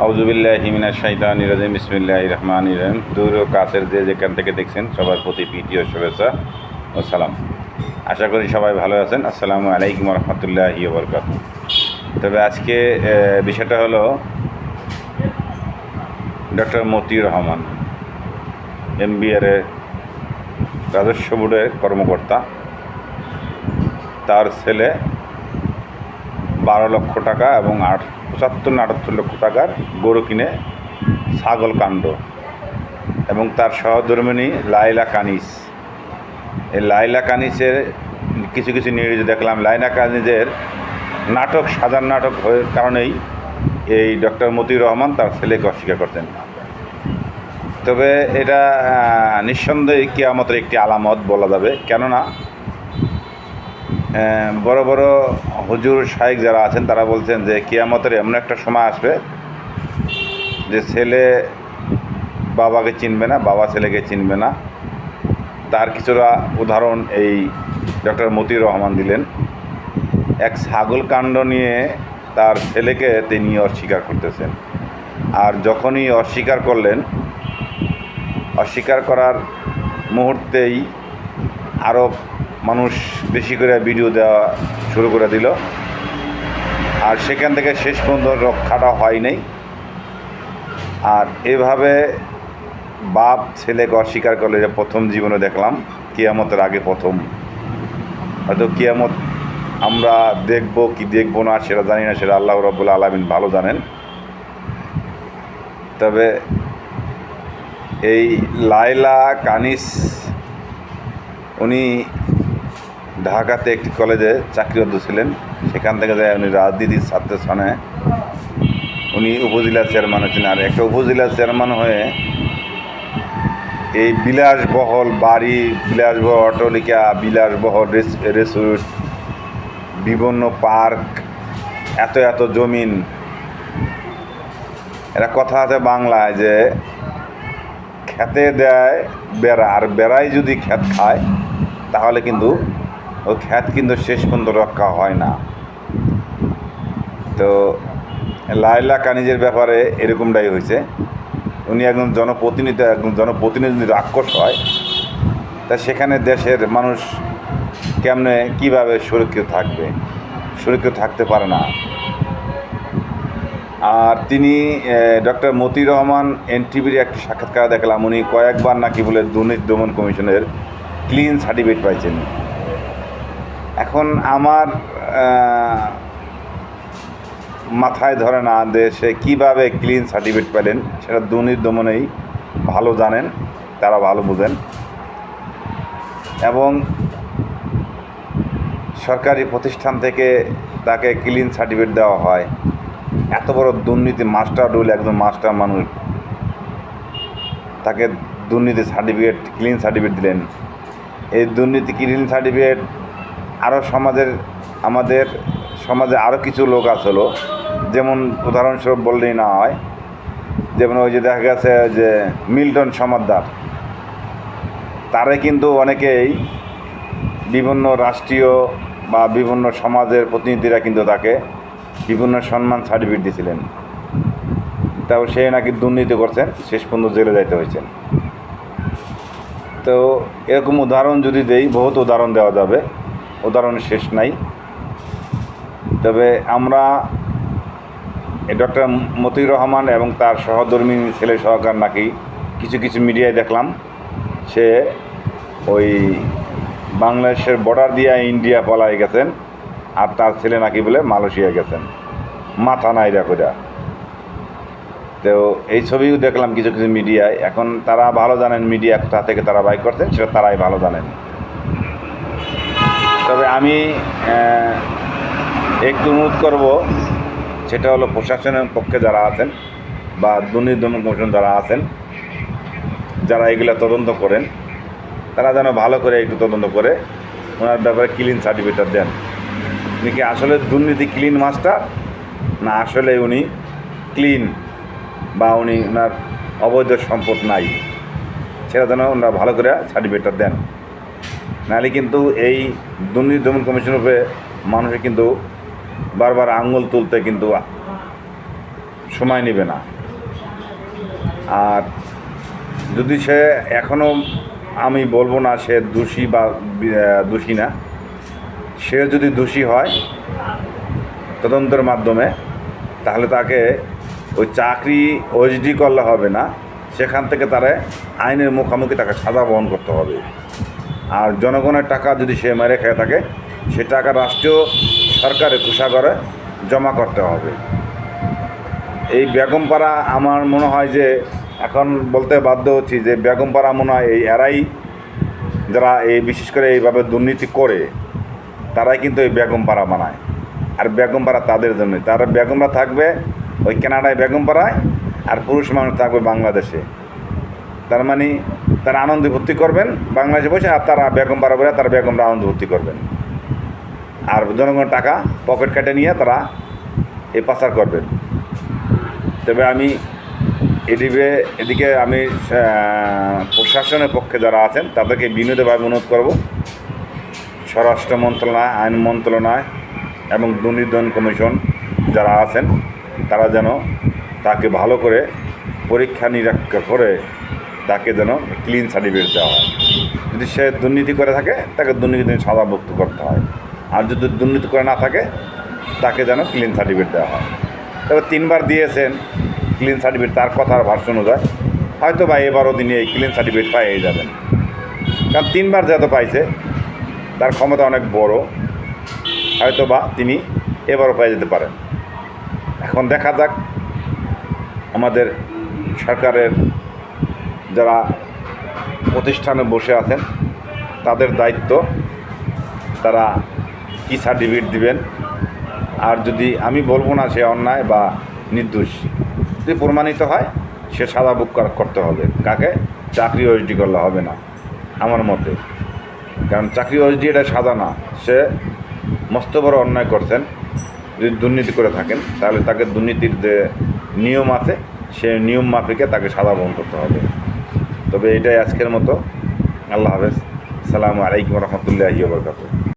আউযুবিল্লাহি মিনাশ শাইতানির রাজিম বিসমিল্লাহির রহমানির রহিম। দূর ও কাছের যে যেখান থেকে দেখছেন সবার প্রতি প্রীতি ও শুভেচ্ছা ও সালাম। আশা করি সবাই ভালো আছেন। আসসালামু আলাইকুম রহমতুল্লাহি ওয়া বারাকাতুহু। তবে আজকে বিষয়টা হলো ডক্টর মতিউর রহমান, MBR রাজস্ব বোর্ডের কর্মকর্তা। তার ছেলে 12 লক্ষ টাকা এবং 75-78 লক্ষ টাকার গরু কিনে ছাগল কাণ্ড, এবং তার সহধর্মিণী লাইলা কানিজ। এই লাইলা কানিজের কিছু কিছু নিউজ দেখলাম। লাইলা কানিজের নাটক সাজার নাটক হওয়ার কারণেই এই ডক্টর মতিউর রহমান তার ছেলেকে অস্বীকার করতেন। তবে এটা নিঃসন্দেহে কিয়ামতের একটি আলামত বলা যাবে। কেননা বড় বড় হুজুর শাইখ যারা আছেন তারা বলছেন যে কিয়ামতের এমন একটা সময় আসবে যে ছেলে বাবাকে চিনবে না, বাবা ছেলেকে চিনবে না। তার কিছুটা উদাহরণ এই ডক্টর মতিউর রহমান দিলেন। এক ছাগল কাণ্ড নিয়ে তার ছেলেকে তিনি অস্বীকার করতেছেন। আর যখনই অস্বীকার করলেন, অস্বীকার করার মুহূর্তেই আরও মানুষ বেশি করে ভিডিও দেওয়া শুরু করে দিল। আর সেখান থেকে শেষ পর্যন্ত রক্ষাটা হয় নাই। আর এভাবে বাপ ছেলেকে অস্বীকার করলে যে প্রথম জীবনে দেখলাম, কিয়ামতের আগে প্রথম। হয়তো কিয়ামত আমরা দেখব কি দেখব না সেটা জানি না, সেটা আল্লাহ রাব্বুল আলামিন ভালো জানেন। তবে এই লাইলা কানিজ উনি ঢাকাতে একটি কলেজে চাকরিরত ছিলেন। সেখান থেকে যায় উনি রাজনীতির ছাত্রের স্থানে উনি উপজেলা চেয়ারম্যান হয়েছেন। আর একটা উপজেলা চেয়ারম্যান হয়ে এই বিলাসবহল বাড়ি, বিলাসবহল অট্টালিকা, বিলাসবহল রেস্টুরেন্ট, বিভিন্ন পার্ক, এত এত জমিন। এরা কথা আছে বাংলায় যে খেতে দেয় বেড়া, আর বেড়াই যদি খেত খায় তাহলে কিন্তু ও খ্যাত কিন্তু শেষ পর্যন্ত রক্ষা হয় না। তো লাইলা কানিজের ব্যাপারে এরকমটাই হয়েছে। উনি একজন জনপ্রতিনিধি রাক্ষস হয়, তা সেখানে দেশের মানুষ কেমনে কীভাবে সুরক্ষিত থাকবে? সুরক্ষিত থাকতে পারে না। আর তিনি ডক্টর মতিউর রহমান NTVর একটি সাক্ষাৎকার দেখলাম, উনি কয়েকবার নাকি বলে দুর্নীতি দমন কমিশনের ক্লিন সার্টিফিকেট পাইছেন। এখন আমার মাথায় ধরে না যে সে কীভাবে ক্লিন সার্টিফিকেট পেলেন। সেটা দুর্নীতি দমনেই ভালো জানেন, তারা ভালো বোঝেন। এবং সরকারি প্রতিষ্ঠান থেকে তাকে ক্লিন সার্টিফিকেট দেওয়া হয়। এত বড় দুর্নীতি মাস্টার রুল, একজন মাস্টার মানুষ, তাকে দুর্নীতি সার্টিফিকেট, ক্লিন সার্টিফিকেট দিলেন। এই দুর্নীতি ক্লিন সার্টিফিকেট আরও আমাদের সমাজে আরও কিছু লোক আসলো, যেমন উদাহরণস্বরূপ বললেই না হয়, যেমন ওই যে দেখা গেছে যে মিল্টন সমাদদার, তারে কিন্তু অনেকেই বিভিন্ন রাষ্ট্রীয় বা বিভিন্ন সমাজের প্রতিনিধিরা কিন্তু তাকে বিভিন্ন সম্মান সার্টিফিকেট দিয়েছিলেন। তাও সে নাকি দুর্নীতি করছেন, শেষ পর্যন্ত জেলে যাইতে হয়েছেন। তো এরকম উদাহরণ যদি দেই, বহুত উদাহরণ দেওয়া যাবে, উদাহরণের শেষ নাই। তবে আমরা ডক্টর মতিউর রহমান এবং তার সহধর্মী ছেলে সহকার নাকি কিছু কিছু মিডিয়ায় দেখলাম সে ওই বাংলাদেশের বর্ডার দিয়ে ইন্ডিয়া পলায় গেছেন, আর তার ছেলে নাকি বলে মালয়েশিয়া গেছেন, মাথা নাইরা কইরা। তো এই ছবিও দেখলাম কিছু কিছু মিডিয়ায়। এখন তারা ভালো জানেন মিডিয়া কোথা থেকে তারা বাই করতেন, সেটা তারাই ভালো জানেন। তবে আমি একটু অনুরোধ করব, সেটা হলো প্রশাসনের পক্ষে যারা আছেন বা দুর্নীতি দমন কমিশন যারা আছেন, যারা এগুলো তদন্ত করেন, তারা যেন ভালো করে একটু তদন্ত করে ওনার ব্যাপারে ক্লিন সার্টিফিকেট দেন। উনি কি আসলে দুর্নীতি ক্লিন মাস্টার, না আসলে উনি ক্লিন, বা উনি ওনার অবৈধ সম্পদ নাই, সেটা যেন ওনারা ভালো করে সার্টিফিকেটটা দেন। নাহলে কিন্তু এই দুর্নীতি দমন কমিশনের উপরে মানুষের কিন্তু বারবার আঙুল তুলতে কিন্তু সময় নেবে না। আর যদি সে এখনও, আমি বলবো না সে দোষী বা দোষী না, সে যদি দোষী হয় তদন্তের মাধ্যমে, তাহলে তাকে ওই চাকরি ওএসডি করলে হবে না, সেখান থেকে তারা আইনের মুখোমুখি তাকে সাজা বহন করতে হবে। আর জনগণের টাকা যদি সে মেরে খেয়ে থাকে, সে টাকা রাষ্ট্রীয় সরকারের কোষাগারে জমা করতে হবে। এই বেগমপাড়া আমার মনে হয় যে, এখন বলতে বাধ্য হচ্ছি যে বেগমপাড়া মনে হয় এই এরাই, যারা এই বিশেষ করে এইভাবে দুর্নীতি করে, তারাই কিন্তু এই বেগমপাড়া বানায়। আর বেগমপাড়া তাদের জন্য, তারা বেগমরা থাকবে ওই কানাডায় বেগমপাড়ায়, আর পুরুষ মানুষ থাকবে বাংলাদেশে। তার মানে তারা আনন্দ ভর্তি করবেন বাংলাদেশে বসে, আর তারা বেগমপাড়া বলে তারা বেগমরা আনন্দ ভর্তি করবেন, আর জনগণের টাকা পকেট কেটে নিয়ে তারা এই পাচার করবেন। তবে আমি এদিকে আমি প্রশাসনের পক্ষে যারা আছেন তাদেরকে বিনীতভাবে অনুরোধ করব, স্বরাষ্ট্র মন্ত্রণালয়, আইন মন্ত্রণালয় এবং দুর্নীতি দমন কমিশন যারা আছেন, তারা যেন তাকে ভালো করে পরীক্ষা নিরীক্ষা করে তাকে যেন ক্লিন সার্টিফিকেট দেওয়া হয়। যদি সে দুর্নীতি করে থাকে, তাকে দুর্নীতি সাজাভুক্ত করতে হয়। আর যদি দুর্নীতি করে না থাকে, তাকে যেন ক্লিন সার্টিফিকেট দেওয়া হয়। তবে 3বার দিয়েছেন ক্লিন সার্টিফিকেট, তার কথার ভাষ্য অনুযায়ী হয়তো বা এবারও তিনি এই ক্লিন সার্টিফিকেট পেয়ে যাবেন। কারণ 3বার যেহেতু পাইছে, তার ক্ষমতা অনেক বড়, হয়তো বা তিনি এবারও পেয়ে যেতে পারেন। এখন দেখা যাক আমাদের সরকারের যারা প্রতিষ্ঠানে বসে আছেন তাদের দায়িত্ব, তারা কী সার্টিফিকেট দিবেন। আর যদি, আমি বলবো না সে অন্যায় বা নির্দোষ, যদি প্রমাণিত হয় সে সাজা ভোগ করতে হবে। কাকে? চাকরি ওএসডি করলে হবে না আমার মতে। কারণ চাকরি ওএসডি এটা সাজা না, সে মস্ত বড় অন্যায় করছেন। যদি দুর্নীতি করে থাকেন, তাহলে তাকে দুর্নীতির যে নিয়ম আছে সে নিয়ম মাফিকে তাকে সাজা বহন করতে হবে। তবে এটাই আজকের মতো। আল্লাহ হাফেজ। আসসালামু আলাইকুম রহমতুল্লাহি ওয়া বারাকাতুহু।